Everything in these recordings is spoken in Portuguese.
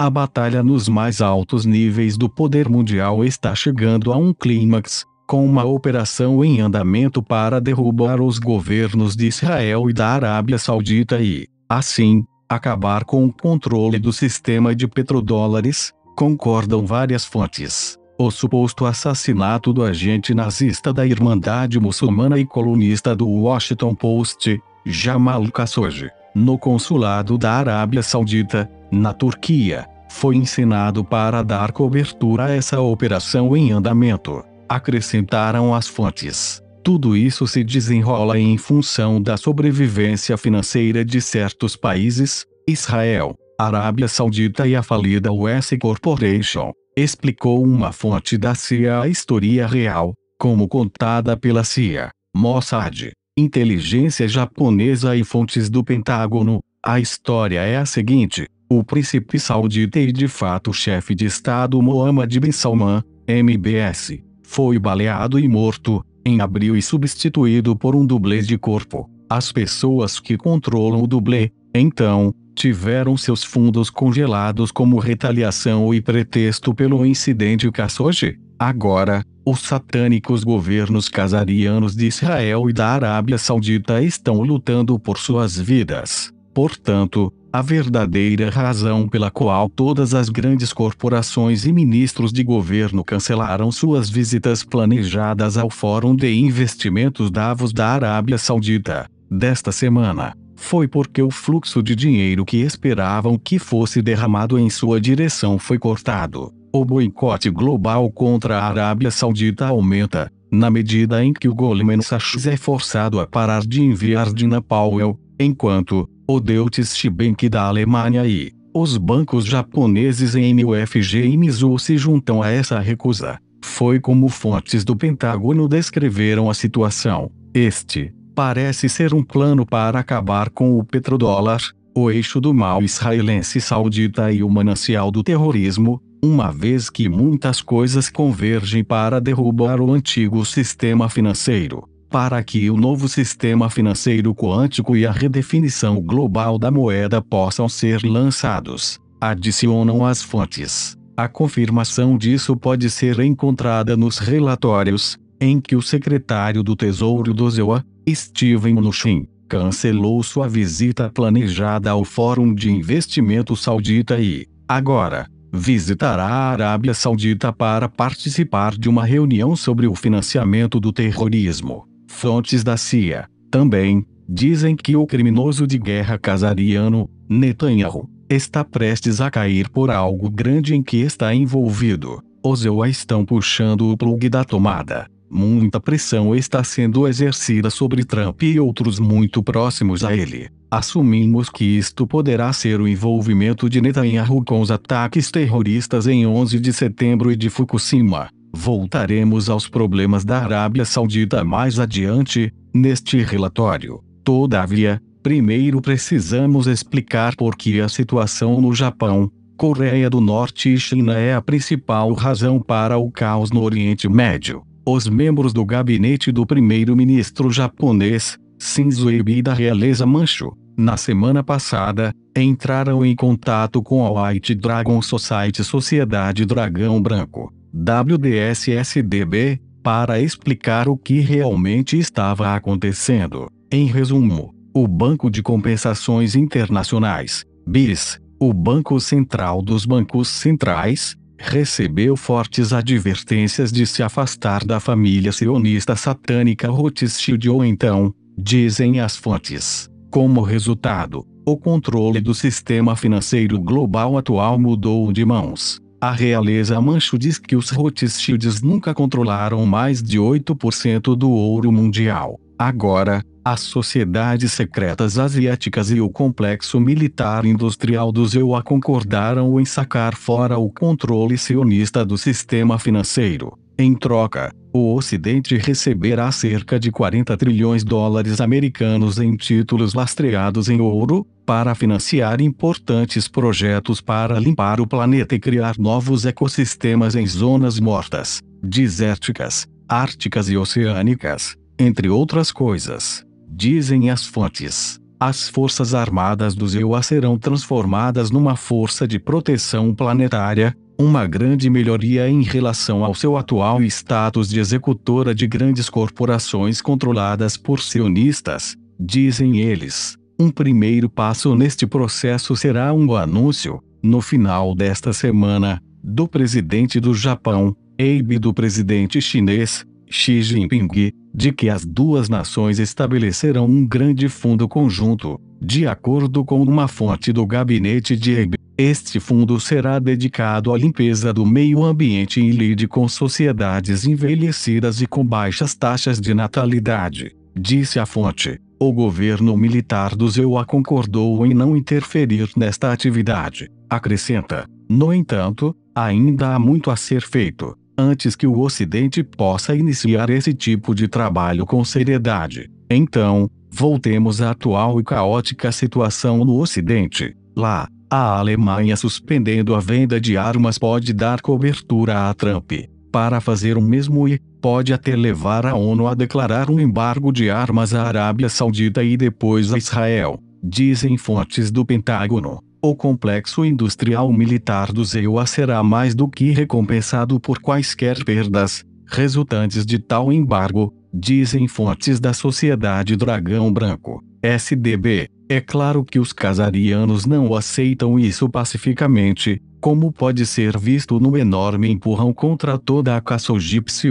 A batalha nos mais altos níveis do poder mundial está chegando a um clímax, com uma operação em andamento para derrubar os governos de Israel e da Arábia Saudita e, assim, acabar com o controle do sistema de petrodólares, concordam várias fontes. O suposto assassinato do agente nazista da Irmandade Muçulmana e colunista do Washington Post, Jamal Khashoggi, no consulado da Arábia Saudita, na Turquia, foi encenado para dar cobertura a essa operação em andamento, acrescentaram as fontes. Tudo isso se desenrola em função da sobrevivência financeira de certos países, Israel, Arábia Saudita e a falida US Corporation, explicou uma fonte da CIA à História Real, como contada pela CIA, Mossad, inteligência japonesa e fontes do Pentágono. A história é a seguinte: o príncipe saudita e de fato chefe de Estado Mohammed bin Salman, MBS, foi baleado e morto, em abril e substituído por um dublê de corpo. As pessoas que controlam o dublê, então, tiveram seus fundos congelados como retaliação e pretexto pelo incidente Khashoggi. Agora, os satânicos governos casarianos de Israel e da Arábia Saudita estão lutando por suas vidas. Portanto, a verdadeira razão pela qual todas as grandes corporações e ministros de governo cancelaram suas visitas planejadas ao Fórum de Investimentos Davos da Arábia Saudita, desta semana, foi porque o fluxo de dinheiro que esperavam que fosse derramado em sua direção foi cortado. O boicote global contra a Arábia Saudita aumenta, na medida em que o Goldman Sachs é forçado a parar de enviar Dina Powell, enquanto o Deutsche Bank da Alemanha e os bancos japoneses MUFG e Mizuho se juntam a essa recusa. Foi como fontes do Pentágono descreveram a situação. Este parece ser um plano para acabar com o petrodólar, o eixo do mal israelense saudita e o manancial do terrorismo, uma vez que muitas coisas convergem para derrubar o antigo sistema financeiro, para que o novo sistema financeiro quântico e a redefinição global da moeda possam ser lançados, adicionam as fontes. A confirmação disso pode ser encontrada nos relatórios, em que o secretário do Tesouro do ZEUA, Steven Mnuchin, cancelou sua visita planejada ao Fórum de Investimento Saudita e, agora, visitará a Arábia Saudita para participar de uma reunião sobre o financiamento do terrorismo. Fontes da CIA, também, dizem que o criminoso de guerra casariano, Netanyahu, está prestes a cair por algo grande em que está envolvido. Os ZEUA estão puxando o plug da tomada. Muita pressão está sendo exercida sobre Trump e outros muito próximos a ele. Assumimos que isto poderá ser o envolvimento de Netanyahu com os ataques terroristas em 11 de setembro e de Fukushima. Voltaremos aos problemas da Arábia Saudita mais adiante, neste relatório. Todavia, primeiro precisamos explicar por que a situação no Japão, Coreia do Norte e China é a principal razão para o caos no Oriente Médio. Os membros do gabinete do primeiro-ministro japonês, Shinzo Abe e da realeza Manchu, na semana passada, entraram em contato com a White Dragon Society Sociedade Dragão Branco, WDSSDB, para explicar o que realmente estava acontecendo. Em resumo, o Banco de Compensações Internacionais, BIS, o Banco Central dos Bancos Centrais, recebeu fortes advertências de se afastar da família sionista satânica Rothschild ou então, dizem as fontes. Como resultado, o controle do sistema financeiro global atual mudou de mãos. A realeza Manchu diz que os Rothschilds nunca controlaram mais de 8% do ouro mundial. Agora, as sociedades secretas asiáticas e o complexo militar industrial do ZEUA concordaram em sacar fora o controle sionista do sistema financeiro. Em troca, o Ocidente receberá cerca de 40 trilhões de dólares americanos em títulos lastreados em ouro, para financiar importantes projetos para limpar o planeta e criar novos ecossistemas em zonas mortas, desérticas, árticas e oceânicas, entre outras coisas. Dizem as fontes. as forças armadas do ZEUA serão transformadas numa força de proteção planetária, uma grande melhoria em relação ao seu atual status de executora de grandes corporações controladas por sionistas, dizem eles. Um primeiro passo neste processo será um anúncio, no final desta semana, do presidente do Japão, Abe, e do presidente chinês, Xi Jinping, de que as duas nações estabelecerão um grande fundo conjunto. De acordo com uma fonte do gabinete de Abe, este fundo será dedicado à limpeza do meio ambiente e lide com sociedades envelhecidas e com baixas taxas de natalidade, disse a fonte. O governo militar do ZEUA concordou em não interferir nesta atividade. Acrescenta: no entanto, ainda há muito a ser feito, antes que o Ocidente possa iniciar esse tipo de trabalho com seriedade. Então, voltemos à atual e caótica situação no Ocidente. Lá, a Alemanha suspendendo a venda de armas pode dar cobertura a Trump para fazer o mesmo e pode até levar a ONU a declarar um embargo de armas à Arábia Saudita e depois a Israel, dizem fontes do Pentágono. O complexo industrial militar do ZEUA será mais do que recompensado por quaisquer perdas resultantes de tal embargo, dizem fontes da Sociedade Dragão Branco, SDB. É claro que os casarianos não aceitam isso pacificamente, como pode ser visto no enorme empurrão contra toda a caça ao Gypsy.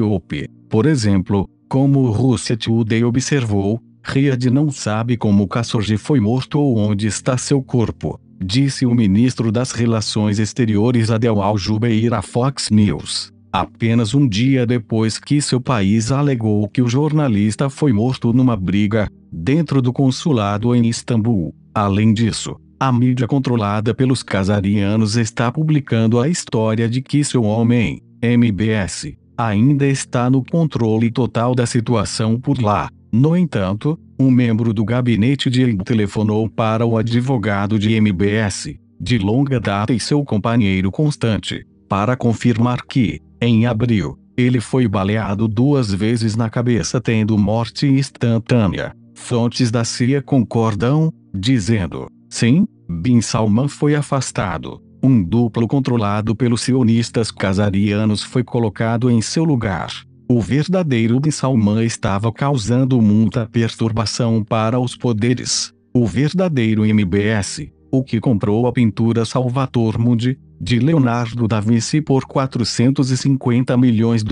Por exemplo, como o Russia Today observou, Riad não sabe como Khashoggi foi morto ou onde está seu corpo, disse o ministro das Relações Exteriores Adel al-Jubeir à Fox News, apenas um dia depois que seu país alegou que o jornalista foi morto numa briga dentro do consulado em Istambul. Além disso, a mídia controlada pelos casarianos está publicando a história de que seu homem, MBS, ainda está no controle total da situação por lá. No entanto, um membro do gabinete de Abe telefonou para o advogado de MBS, de longa data e seu companheiro constante, para confirmar que, em abril, ele foi baleado 2 vezes na cabeça tendo morte instantânea. Fontes da CIA concordam, dizendo: sim, Bin Salman foi afastado. Um duplo controlado pelos sionistas casarianos foi colocado em seu lugar. O verdadeiro Bin Salman estava causando muita perturbação para os poderes. O verdadeiro MBS, o que comprou a pintura Salvator Mundi, de Leonardo da Vinci por $450 milhões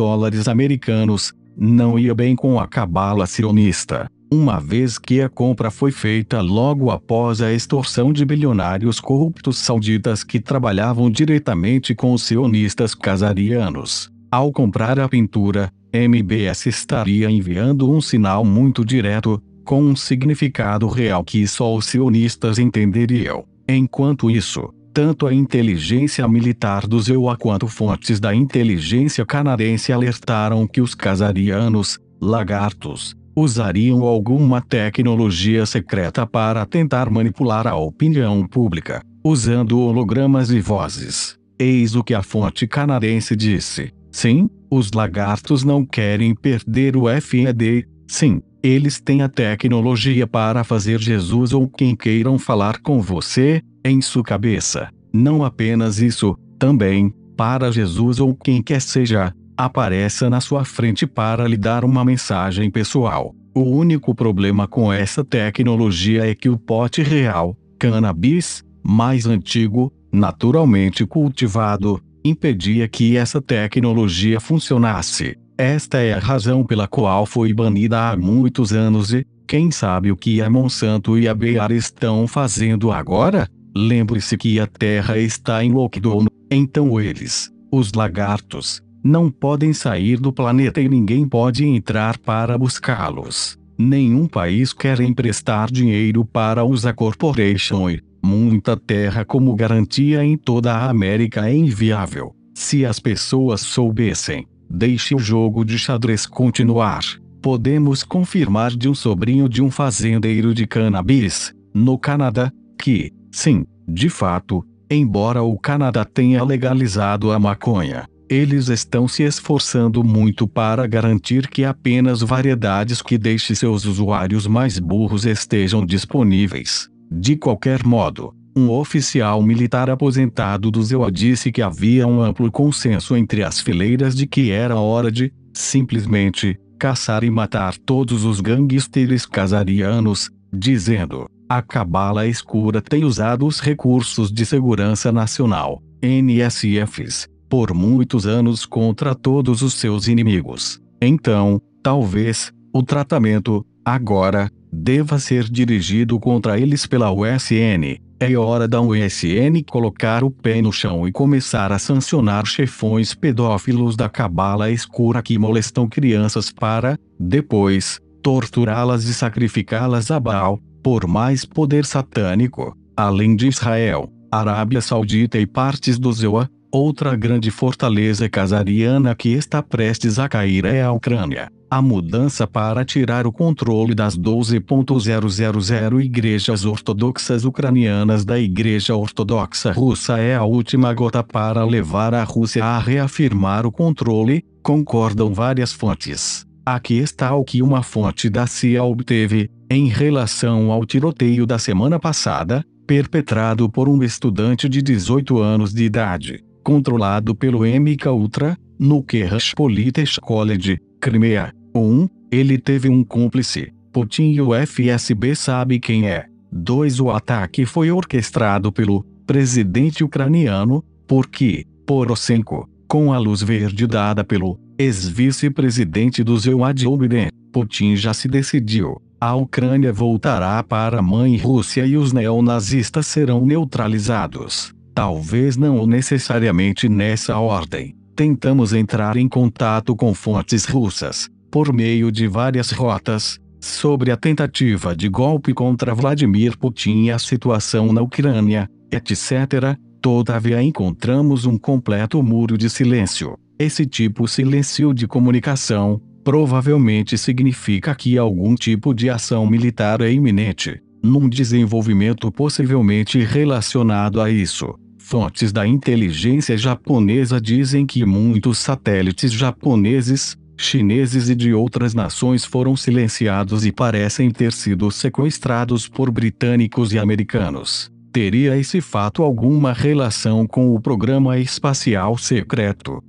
americanos, não ia bem com a cabala sionista, uma vez que a compra foi feita logo após a extorsão de bilionários corruptos sauditas que trabalhavam diretamente com os sionistas casarianos. Ao comprar a pintura, MBS estaria enviando um sinal muito direto, com um significado real que só os sionistas entenderiam. Enquanto isso, tanto a inteligência militar do ZEUA quanto fontes da inteligência canadense alertaram que os casarianos, lagartos, usariam alguma tecnologia secreta para tentar manipular a opinião pública, usando hologramas e vozes. Eis o que a fonte canadense disse: sim, os lagartos não querem perder o FED, sim, eles têm a tecnologia para fazer Jesus ou quem queiram falar com você, em sua cabeça. Não apenas isso, também, para Jesus ou quem quer seja, apareça na sua frente para lhe dar uma mensagem pessoal. O único problema com essa tecnologia é que o pote real, cannabis, mais antigo, naturalmente cultivado, impedia que essa tecnologia funcionasse. Esta é a razão pela qual foi banida há muitos anos e, quem sabe o que a Monsanto e a Bayer estão fazendo agora? Lembre-se que a Terra está em lockdown, então eles, os lagartos, não podem sair do planeta e ninguém pode entrar para buscá-los. Nenhum país quer emprestar dinheiro para USA Corporation e muita terra como garantia em toda a América é inviável. Se as pessoas soubessem, deixe o jogo de xadrez continuar. Podemos confirmar de um sobrinho de um fazendeiro de cannabis, no Canadá, que, sim, de fato, embora o Canadá tenha legalizado a maconha, Eles estão se esforçando muito para garantir que apenas variedades que deixem seus usuários mais burros estejam disponíveis. De qualquer modo, um oficial militar aposentado do ZEUA disse que havia um amplo consenso entre as fileiras de que era hora de, simplesmente, caçar e matar todos os gangsters casarianos, dizendo: a Cabala Escura tem usado os recursos de segurança nacional, NSFs, por muitos anos contra todos os seus inimigos. Então, talvez, o tratamento, agora, deva ser dirigido contra eles pela USN. É hora da USN colocar o pé no chão e começar a sancionar chefões pedófilos da Cabala Escura que molestam crianças para, depois, torturá-las e sacrificá-las a Baal, por mais poder satânico. Além de Israel, Arábia Saudita e partes do ZEUA, outra grande fortaleza casariana que está prestes a cair é a Ucrânia. A mudança para tirar o controle das 12.000 igrejas ortodoxas ucranianas da Igreja Ortodoxa Russa é a última gota para levar a Rússia a reafirmar o controle, concordam várias fontes. Aqui está o que uma fonte da CIA obteve, em relação ao tiroteio da semana passada, perpetrado por um estudante de 18 anos de idade, controlado pelo MK Ultra, no Kherson Police College, Crimea. 1. Ele teve um cúmplice, Putin, e o FSB sabe quem é. 2. O ataque foi orquestrado pelo presidente ucraniano, Poroshenko, com a luz verde dada pelo ex-vice-presidente do ZEUA Joe Biden. Putin já se decidiu. A Ucrânia voltará para a mãe Rússia e os neonazistas serão neutralizados. Talvez não necessariamente nessa ordem. Tentamos entrar em contato com fontes russas, por meio de várias rotas, sobre a tentativa de golpe contra Vladimir Putin e a situação na Ucrânia, etc. Todavia encontramos um completo muro de silêncio. Esse tipo de silêncio de comunicação, provavelmente significa que algum tipo de ação militar é iminente, num desenvolvimento possivelmente relacionado a isso. Fontes da inteligência japonesa dizem que muitos satélites japoneses, chineses e de outras nações foram silenciados e parecem ter sido sequestrados por britânicos e americanos. Teria esse fato alguma relação com o programa espacial secreto?